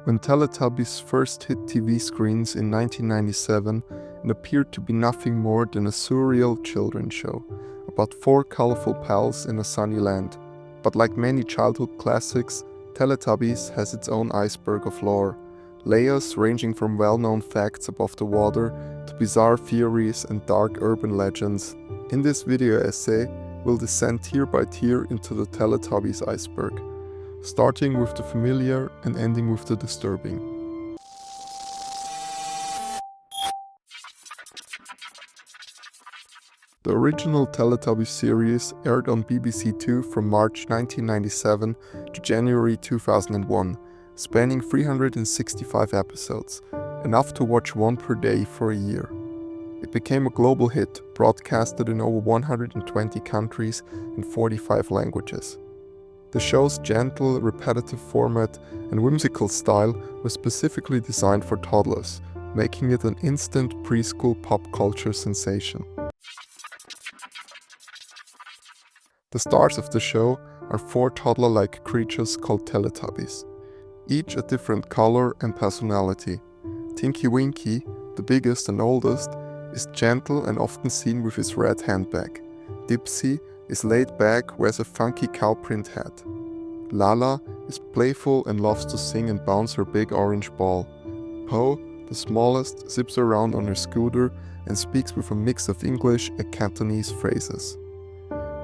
When Teletubbies first hit TV screens in 1997, it appeared to be nothing more than a surreal children's show about four colorful pals in a sunny land. But like many childhood classics, Teletubbies has its own iceberg of lore, layers ranging from well-known facts above the water to bizarre theories and dark urban legends. In this video essay, we'll descend tier by tier into the Teletubbies iceberg, starting with the familiar and ending with the disturbing. The original Teletubbies series aired on BBC Two from March 1997 to January 2001, spanning 365 episodes, enough to watch one per day for a year. It became a global hit, broadcasted in over 120 countries in 45 languages. The show's gentle, repetitive format and whimsical style was specifically designed for toddlers, making it an instant preschool pop culture sensation. The stars of the show are four toddler-like creatures called Teletubbies, each a different color and personality. Tinky Winky, the biggest and oldest, is gentle and often seen with his red handbag. Dipsy is laid back, wears a funky cow print hat. Lala is playful and loves to sing and bounce her big orange ball. Po, the smallest, zips around on her scooter and speaks with a mix of English and Cantonese phrases.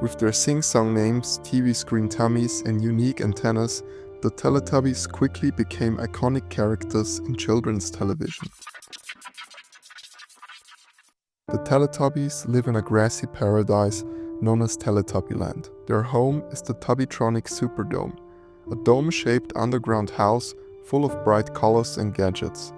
With their sing-song names, TV screen tummies and unique antennas, the Teletubbies quickly became iconic characters in children's television. The Teletubbies live in a grassy paradise known as Teletubbyland. Their home is the Tubbytronic Superdome, a dome-shaped underground house full of bright colors and gadgets.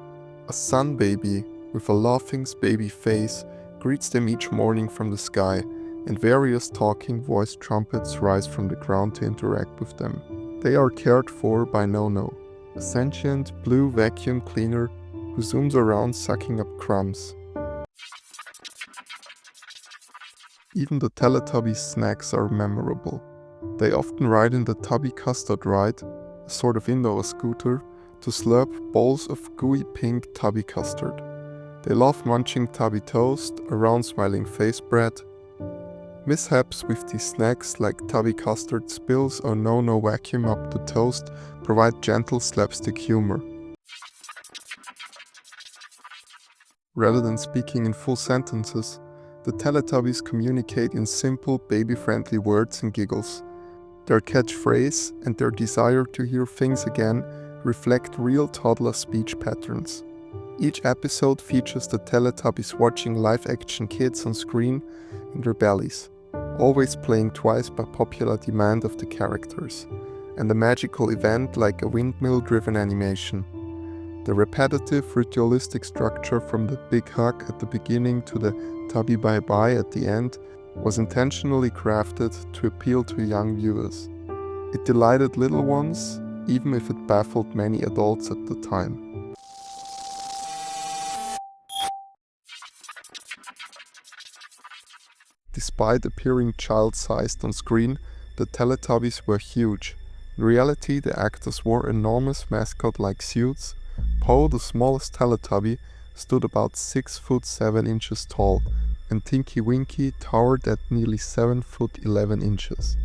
A sun baby with a laughing baby face greets them each morning from the sky, and various talking voice trumpets rise from the ground to interact with them. They are cared for by No-No, a sentient blue vacuum cleaner who zooms around sucking up crumbs. Even the Teletubbies snacks are memorable. They often ride in the Tubby Custard Ride, a sort of indoor scooter, to slurp bowls of gooey pink Tubby custard. They love munching Tubby toast, a round smiling face bread. Mishaps with these snacks like Tubby custard spills or No-No vacuum up the toast provide gentle slapstick humor. Rather than speaking in full sentences, the Teletubbies communicate in simple, baby-friendly words and giggles. Their catchphrase and their desire to hear things again reflect real toddler speech patterns. Each episode features the Teletubbies watching live-action kids on screen in their bellies, always playing twice by popular demand of the characters, and a magical event like a windmill-driven animation. The repetitive, ritualistic structure from the big hug at the beginning to the Tubby bye-bye at the end was intentionally crafted to appeal to young viewers. It delighted little ones, even if it baffled many adults at the time. Despite appearing child-sized on screen, the Teletubbies were huge. In reality, the actors wore enormous mascot-like suits. Po, the smallest Teletubby, stood about 6 foot 7 inches tall, and Tinky Winky towered at nearly 7 foot 11 inches.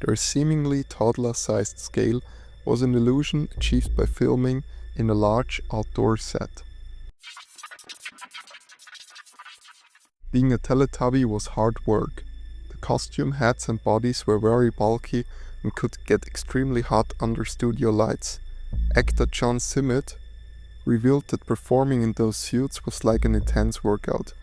Their seemingly toddler-sized scale was an illusion achieved by filming in a large outdoor set. Being a Teletubby was hard work. The costume, hats and bodies were very bulky and could get extremely hot under studio lights. Actor John Simmet revealed that performing in those suits was like an intense workout.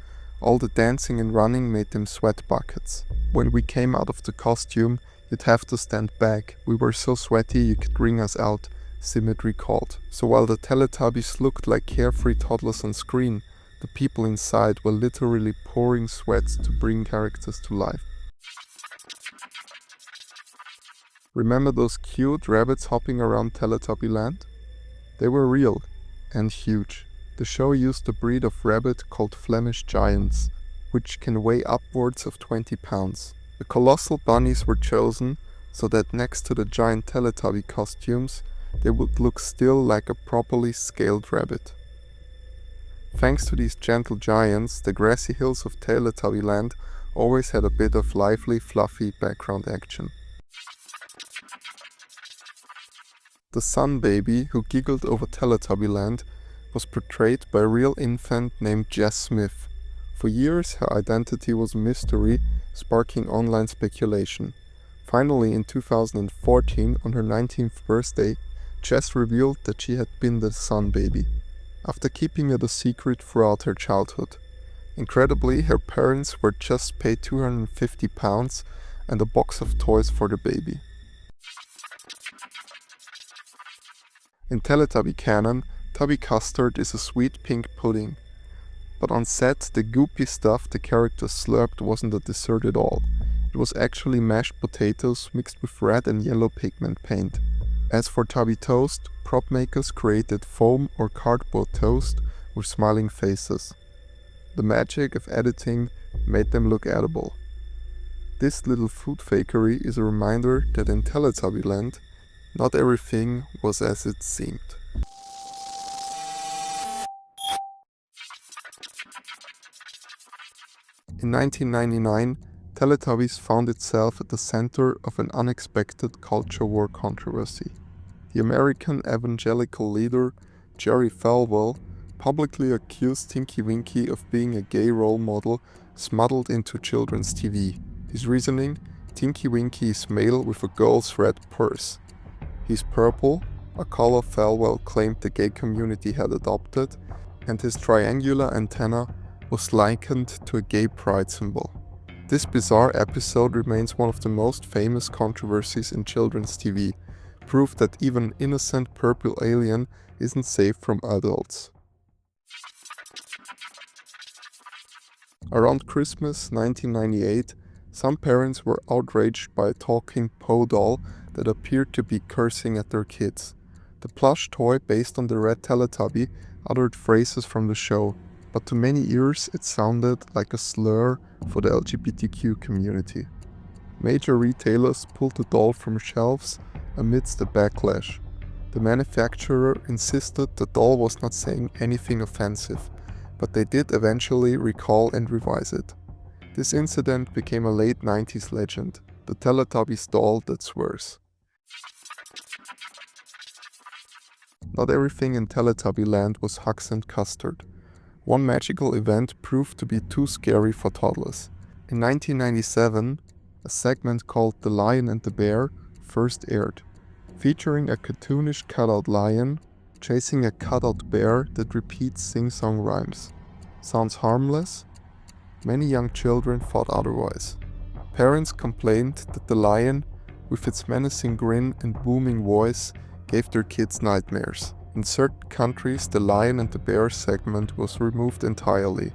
All the dancing and running made them sweat buckets. When we came out of the costume, you'd have to stand back. We were so sweaty you could wring us out, Simmet recalled. So while the Teletubbies looked like carefree toddlers on screen, the people inside were literally pouring sweats to bring characters to life. Remember those cute rabbits hopping around Teletubbyland? They were real and huge. The show used a breed of rabbit called Flemish Giants, which can weigh upwards of 20 pounds. The colossal bunnies were chosen so that next to the giant Teletubby costumes, they would look still like a properly scaled rabbit. Thanks to these gentle giants, the grassy hills of Teletubby Land always had a bit of lively, fluffy background action. The Sun Baby, who giggled over Teletubby Land, was portrayed by a real infant named Jess Smith. For years, her identity was a mystery, sparking online speculation. Finally, in 2014, on her 19th birthday, Jess revealed that she had been the Sun Baby, after keeping it a secret throughout her childhood. Incredibly, her parents were just paid £250 and a box of toys for the baby. In Teletubby canon, Tubby Custard is a sweet pink pudding. But on set, the goopy stuff the characters slurped wasn't a dessert at all. It was actually mashed potatoes mixed with red and yellow pigment paint. As for Tubby Toast, prop makers created foam or cardboard toast with smiling faces. The magic of editing made them look edible. This little food fakery is a reminder that in Teletubby Land, not everything was as it seemed. In 1999, Teletubbies found itself at the center of an unexpected culture war controversy. The American evangelical leader, Jerry Falwell, publicly accused Tinky Winky of being a gay role model smuggled into children's TV. His reasoning: Tinky Winky is male with a girl's red purse. He's purple, a color Falwell claimed the gay community had adopted, and his triangular antenna was likened to a gay pride symbol. This bizarre episode remains one of the most famous controversies in children's TV, proof that even an innocent purple alien isn't safe from adults. Around Christmas 1998, some parents were outraged by a talking Poe doll that appeared to be cursing at their kids. The plush toy based on the red Teletubby uttered phrases from the show, but to many ears it sounded like a slur for the LGBTQ community. Major retailers pulled the doll from shelves amidst the backlash. The manufacturer insisted the doll was not saying anything offensive, but they did eventually recall and revise it. This incident became a late 90s legend, the Teletubbies doll that swears. Not everything in Teletubby Land was hugs and custard. One magical event proved to be too scary for toddlers. In 1997, a segment called The Lion and the Bear first aired, featuring a cartoonish cutout lion chasing a cutout bear that repeats sing-song rhymes. Sounds harmless? Many young children thought otherwise. Parents complained that the lion, with its menacing grin and booming voice, gave their kids nightmares. In certain countries, the Lion and the Bear segment was removed entirely.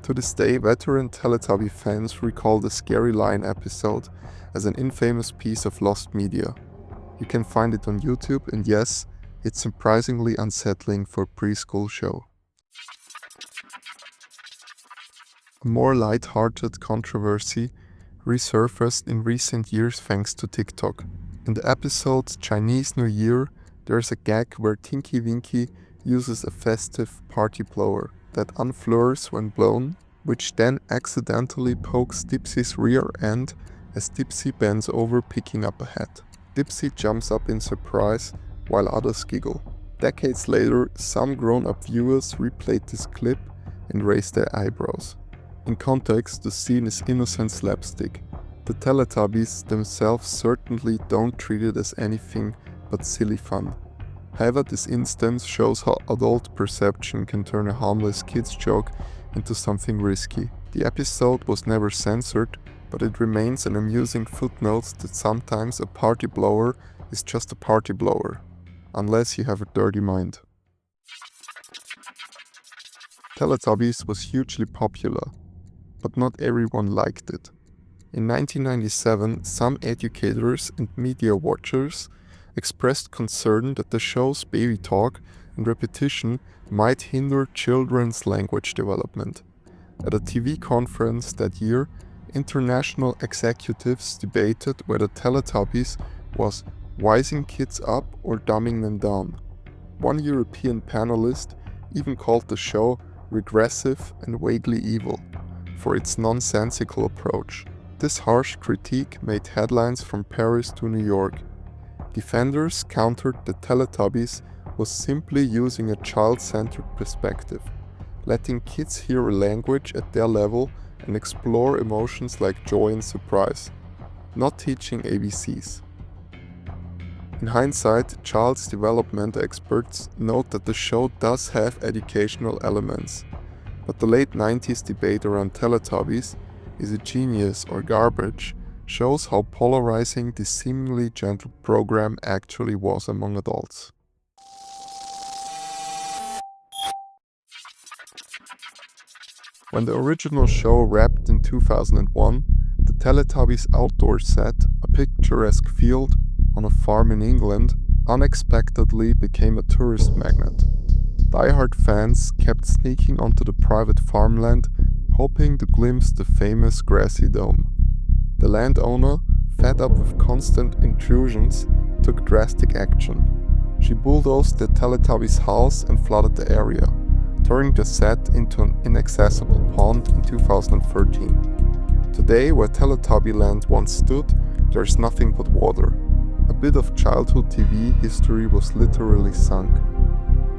To this day, veteran Teletubby fans recall the Scary Lion episode as an infamous piece of lost media. You can find it on YouTube, and yes, it's surprisingly unsettling for a preschool show. A more light-hearted controversy resurfaced in recent years thanks to TikTok. In the episode Chinese New Year, there's a gag where Tinky Winky uses a festive party blower that unfurls when blown, which then accidentally pokes Dipsy's rear end as Dipsy bends over picking up a hat. Dipsy jumps up in surprise, while others giggle. Decades later, some grown-up viewers replayed this clip and raised their eyebrows. In context, the scene is innocent slapstick. The Teletubbies themselves certainly don't treat it as anything but silly fun. However, this instance shows how adult perception can turn a harmless kids joke into something risky. The episode was never censored, but it remains an amusing footnote that sometimes a party blower is just a party blower, unless you have a dirty mind. Teletubbies was hugely popular, but not everyone liked it. In 1997, some educators and media watchers expressed concern that the show's baby talk and repetition might hinder children's language development. At a TV conference that year, international executives debated whether Teletubbies was wising kids up or dumbing them down. One European panelist even called the show regressive and vaguely evil for its nonsensical approach. This harsh critique made headlines from Paris to New York. Defenders countered that Teletubbies was simply using a child-centered perspective, letting kids hear a language at their level and explore emotions like joy and surprise, not teaching ABCs. In hindsight, child development experts note that the show does have educational elements, but the late 90s debate around Teletubbies, is it genius or garbage, shows how polarizing this seemingly gentle program actually was among adults. When the original show wrapped in 2001, the Teletubbies outdoor set, a picturesque field on a farm in England, unexpectedly became a tourist magnet. Die-hard fans kept sneaking onto the private farmland, hoping to glimpse the famous grassy dome. The landowner, fed up with constant intrusions, took drastic action. She bulldozed the Teletubbies' house and flooded the area, turning the set into an inaccessible pond in 2013. Today, where Teletubby Land once stood, there is nothing but water. A bit of childhood TV history was literally sunk.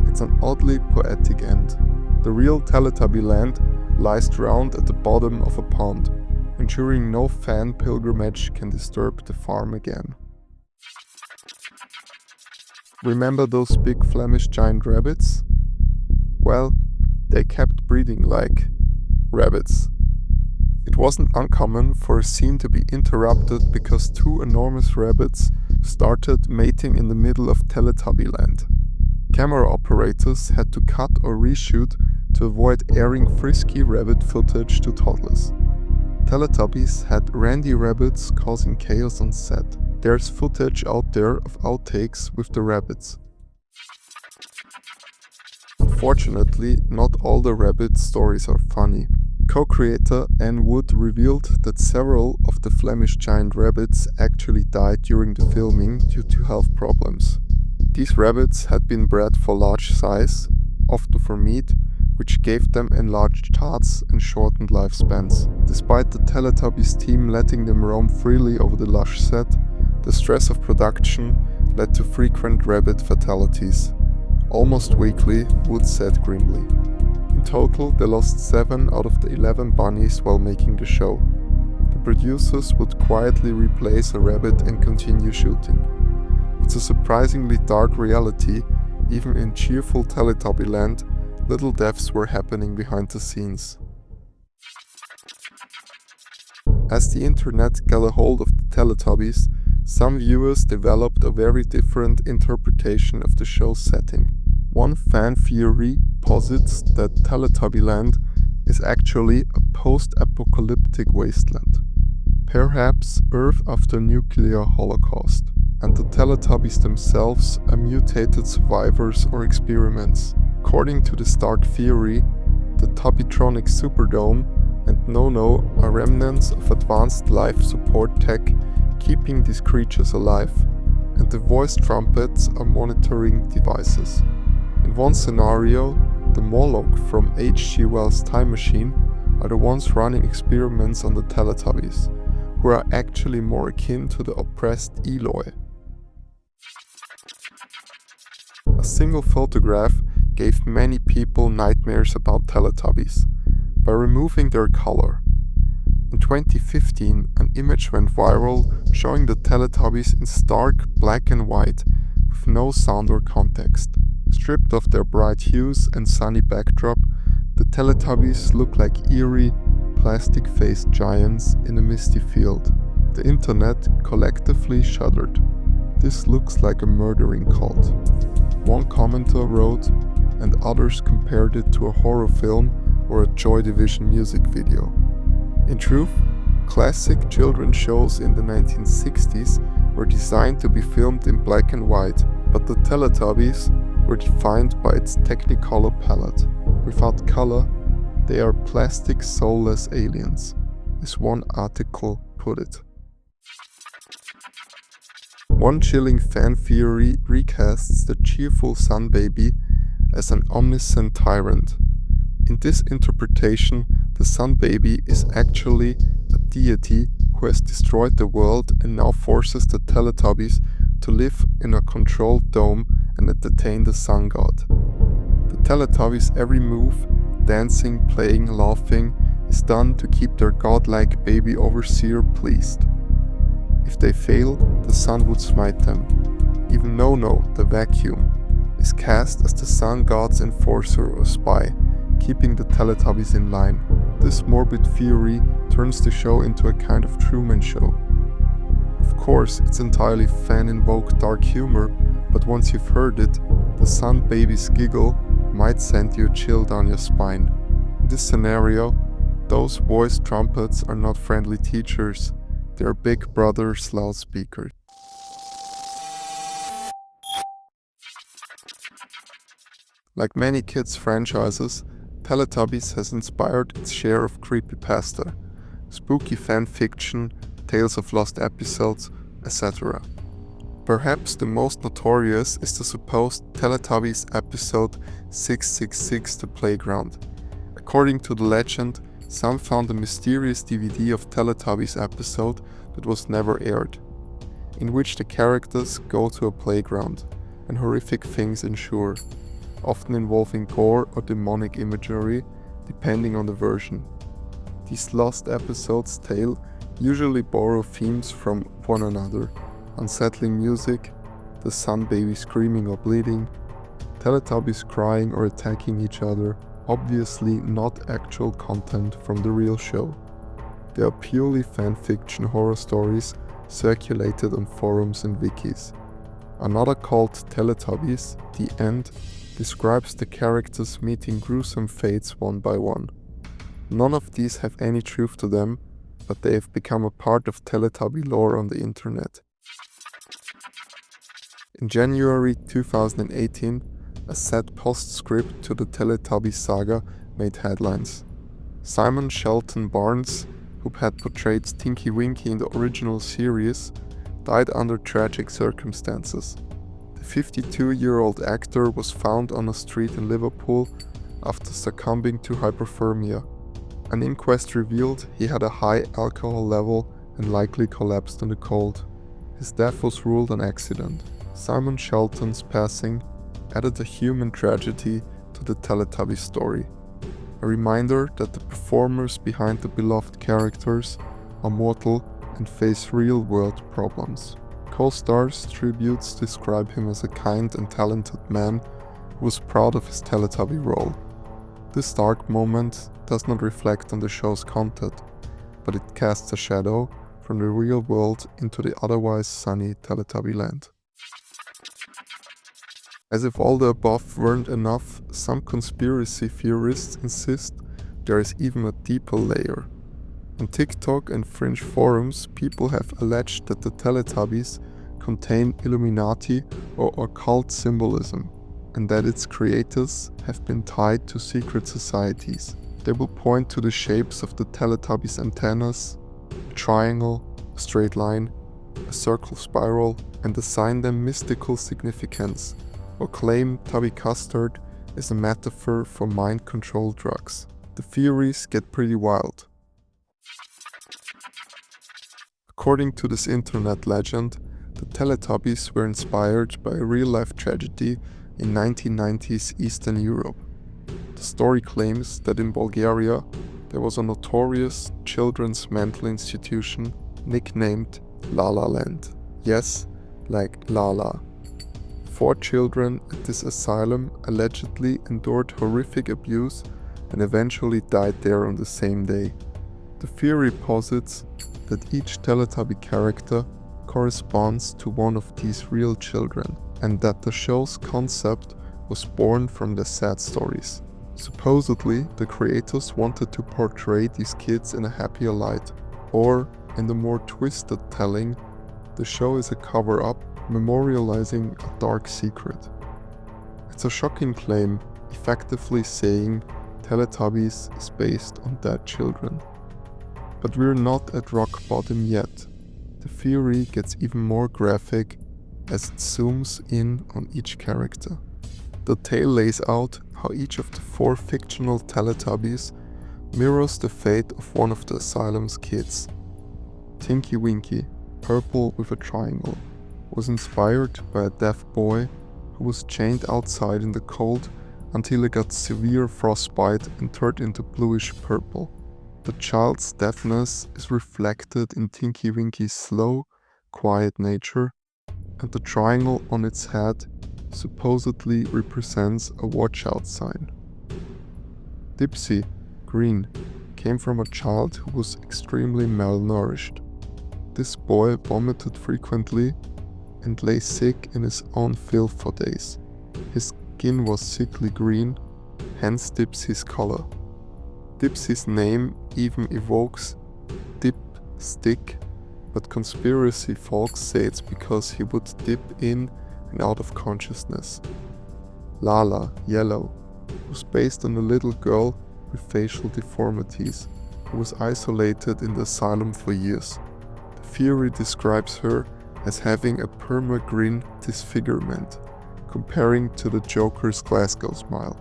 It's an oddly poetic end. The real Teletubby Land lies drowned at the bottom of a pond, ensuring no fan pilgrimage can disturb the farm again. Remember those big Flemish giant rabbits? Well, they kept breeding like rabbits. It wasn't uncommon for a scene to be interrupted because two enormous rabbits started mating in the middle of Teletubby Land. Camera operators had to cut or reshoot to avoid airing frisky rabbit footage to toddlers. Teletubbies had randy rabbits causing chaos on set. There's footage out there of outtakes with the rabbits. Unfortunately, not all the rabbit stories are funny. Co-creator Anne Wood revealed that several of the Flemish giant rabbits actually died during the filming due to health problems. These rabbits had been bred for large size, often for meat, which gave them enlarged hearts and shortened lifespans. Despite the Teletubbies team letting them roam freely over the lush set, the stress of production led to frequent rabbit fatalities. Almost weekly, Wood said grimly. In total, they lost 7 out of the 11 bunnies while making the show. The producers would quietly replace a rabbit and continue shooting. It's a surprisingly dark reality. Even in cheerful Teletubby Land, little deaths were happening behind the scenes. As the internet got a hold of the Teletubbies, some viewers developed a very different interpretation of the show's setting. One fan theory posits that Teletubby Land is actually a post-apocalyptic wasteland, perhaps Earth after nuclear holocaust, and the Teletubbies themselves are mutated survivors or experiments. According to this dark theory, the Tubbytronic Superdome and No-No are remnants of advanced life support tech keeping these creatures alive, and the voice trumpets are monitoring devices. In one scenario, the Moloch from H.G. Wells' Time Machine are the ones running experiments on the Teletubbies, who are actually more akin to the oppressed Eloi. A single photograph gave many people nightmares about Teletubbies by removing their color. In 2015, an image went viral showing the Teletubbies in stark black and white with no sound or context. Stripped of their bright hues and sunny backdrop, the Teletubbies look like eerie, plastic-faced giants in a misty field. The internet collectively shuddered. This looks like a murdering cult. One commenter wrote, and others compared it to a horror film or a Joy Division music video. In truth, classic children's shows in the 1960s were designed to be filmed in black and white, but the Teletubbies were defined by its Technicolor palette. Without color, they are plastic soulless aliens, as one article put it. One chilling fan theory recasts the cheerful sun baby as an omniscient tyrant. In this interpretation, the sun baby is actually a deity who has destroyed the world and now forces the Teletubbies to live in a controlled dome and entertain the sun god. The Teletubbies' every move, dancing, playing, laughing, is done to keep their godlike baby overseer pleased. If they fail, the sun would smite them. Even Nono, the vacuum, is cast as the sun god's enforcer or spy, keeping the Teletubbies in line. This morbid theory turns the show into a kind of Truman Show. Of course, it's entirely fan-invoked dark humor, but once you've heard it, the sun baby's giggle might send you a chill down your spine. In this scenario, those voice trumpets are not friendly teachers, they are Big Brother's loudspeakers. Like many kids' franchises, Teletubbies has inspired its share of creepypasta, spooky fanfiction, tales of lost episodes, etc. Perhaps the most notorious is the supposed Teletubbies episode 666 The Playground. According to the legend, some found a mysterious DVD of Teletubbies episode that was never aired, in which the characters go to a playground and horrific things ensure, often involving gore or demonic imagery, depending on the version. These lost episodes' tale usually borrow themes from one another: unsettling music, the sun baby screaming or bleeding, Teletubbies crying or attacking each other, obviously not actual content from the real show. They are purely fanfiction horror stories circulated on forums and wikis. Another called Teletubbies, The End, describes the characters meeting gruesome fates one by one. None of these have any truth to them, but they have become a part of Teletubby lore on the internet. In January 2018, a sad postscript to the Teletubbies saga made headlines. Simon Shelton Barnes, who had portrayed Tinky Winky in the original series, died under tragic circumstances. The 52-year-old actor was found on a street in Liverpool after succumbing to hypothermia. An inquest revealed he had a high alcohol level and likely collapsed in the cold. His death was ruled an accident. Simon Shelton's passing added a human tragedy to the Teletubbies story. A reminder that the performers behind the beloved characters are mortal and face real-world problems. Co-stars' tributes describe him as a kind and talented man who was proud of his Teletubby role. This dark moment does not reflect on the show's content, but it casts a shadow from the real world into the otherwise sunny Teletubby land. As if all the above weren't enough, some conspiracy theorists insist there is even a deeper layer. On TikTok and fringe forums, people have alleged that the Teletubbies contain Illuminati or occult symbolism, and that its creators have been tied to secret societies. They will point to the shapes of the Teletubbies' antennas, a triangle, a straight line, a circle spiral, and assign them mystical significance, or claim Tubby Custard is a metaphor for mind-control drugs. The theories get pretty wild. According to this internet legend, the Teletubbies were inspired by a real-life tragedy in 1990s Eastern Europe. The story claims that in Bulgaria there was a notorious children's mental institution nicknamed La La Land. Yes, like Lala. 4 children at this asylum allegedly endured horrific abuse and eventually died there on the same day. The theory posits that each Teletubby character corresponds to one of these real children, and that the show's concept was born from their sad stories. Supposedly, the creators wanted to portray these kids in a happier light, or, in the more twisted telling, the show is a cover-up memorializing a dark secret. It's a shocking claim, effectively saying Teletubbies is based on dead children. But we're not at rock bottom yet. The theory gets even more graphic as it zooms in on each character. The tale lays out how each of the 4 fictional Teletubbies mirrors the fate of one of the asylum's kids. Tinky Winky, purple with a triangle, was inspired by a deaf boy who was chained outside in the cold until he got severe frostbite and turned into bluish purple. The child's deafness is reflected in Tinky Winky's slow, quiet nature, and the triangle on its head supposedly represents a watch-out sign. Dipsy, green, came from a child who was extremely malnourished. This boy vomited frequently and lay sick in his own filth for days. His skin was sickly green, hence Dipsy's color. Dipsy's name even evokes dip, stick, but conspiracy folks say it's because he would dip in and out of consciousness. Lala, yellow, was based on a little girl with facial deformities who was isolated in the asylum for years. The theory describes her as having a perma-grin disfigurement, comparing to the Joker's Glasgow smile,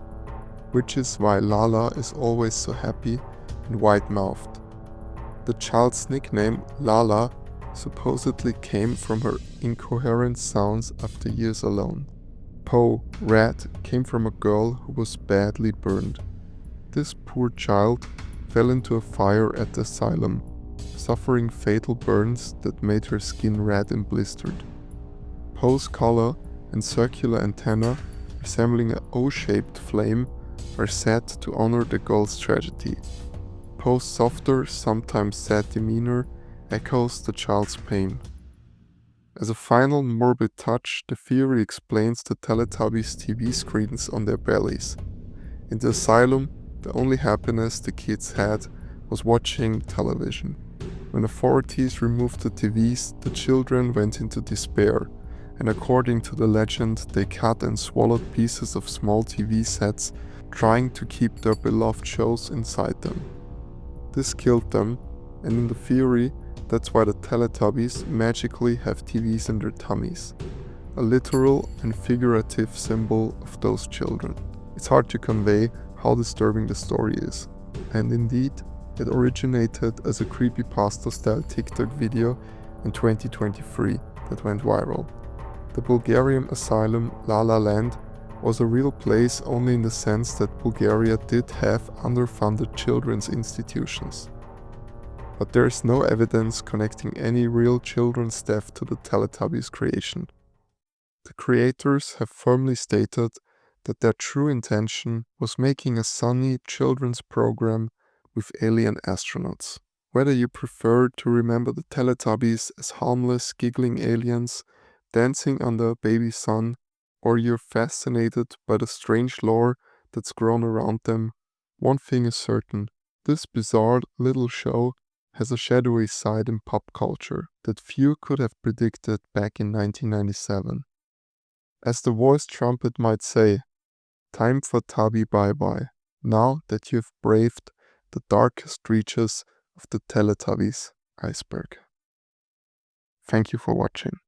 which is why Lala is always so happy and wide-mouthed. The child's nickname, Lala, supposedly came from her incoherent sounds after years alone. Po, red, came from a girl who was badly burned. This poor child fell into a fire at the asylum, suffering fatal burns that made her skin red and blistered. Po's color and circular antenna, resembling an O-shaped flame, are said to honor the girl's tragedy. Po's softer, sometimes sad demeanor echoes the child's pain. As a final morbid touch, the theory explains the Teletubbies' TV screens on their bellies. In the asylum, the only happiness the kids had was watching television. When authorities removed the TVs, the children went into despair, and according to the legend, they cut and swallowed pieces of small TV sets, trying to keep their beloved shows inside them. This killed them, and in the theory, that's why the Teletubbies magically have TVs in their tummies, a literal and figurative symbol of those children. It's hard to convey how disturbing the story is, and indeed, it originated as a creepypasta-style TikTok video in 2023 that went viral. The Bulgarian asylum La La Land was a real place only in the sense that Bulgaria did have underfunded children's institutions. But there is no evidence connecting any real children's death to the Teletubbies creation. The creators have firmly stated that their true intention was making a sunny children's program with alien astronauts. Whether you prefer to remember the Teletubbies as harmless, giggling aliens dancing under a baby sun, or you're fascinated by the strange lore that's grown around them, one thing is certain: this bizarre little show has a shadowy side in pop culture that few could have predicted back in 1997. As the voice trumpet might say, time for Tubby bye-bye, now that you've braved the darkest reaches of the Teletubbies Iceberg. Thank you for watching.